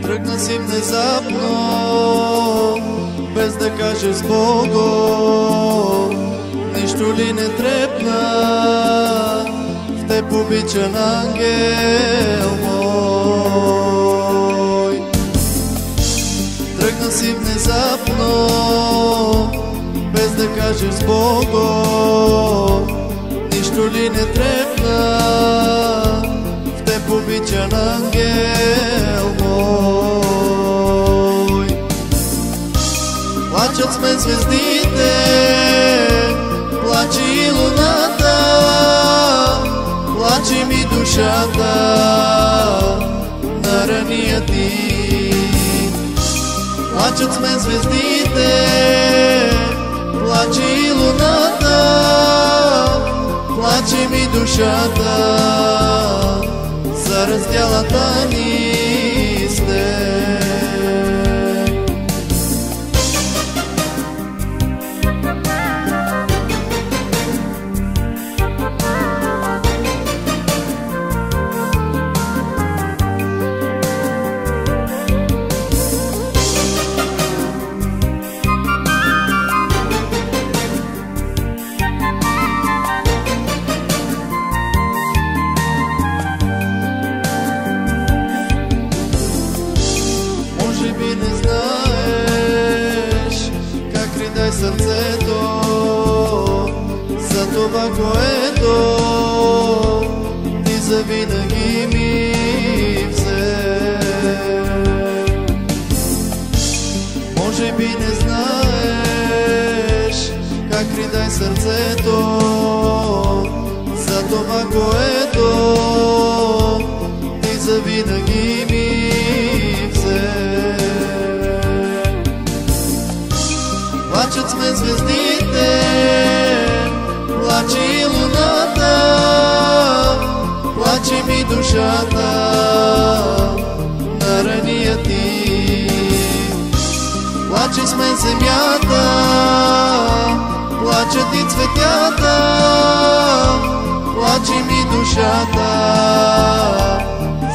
Тръгна си внезапно, без да кажеш с Бого. Нищо ли не трепна в теб, обичан ангел мой? Тръгна си внезапно, без да кажеш с Бого. Нищо ли не трепна в теб, обичан ангел мой? Плачат с мен звездите, плаче и луната, плаче ми душата на рания ти. Плачат с мен звездите, плаче и луната, плаче ми душата за разделата ни с теб. Не знаеш как ридай сърцето за това, което ти завинаги ми взе. Може би не знаеш как ридай сърцето за това, което ти завинаги ми взе. Плачат с мен звездите, плаче и луната, плаче ми душата на рания ти. Плаче с мен земята, плачат и цветята, плаче ми душата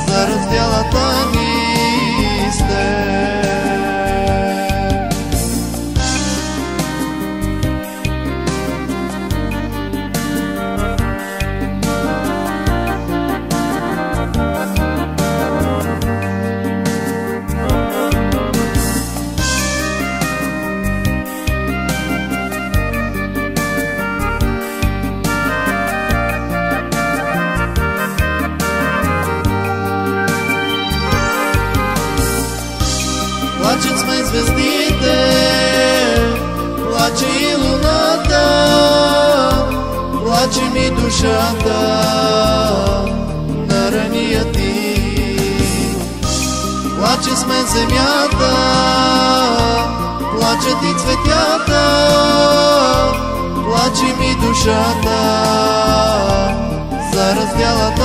за разделата ни с теб. Плачат с мен звездите, плаче и луната, плаче ми душата на рания ти. Плаче с мен земята, плачат и цветята, плаче ми душата за разделата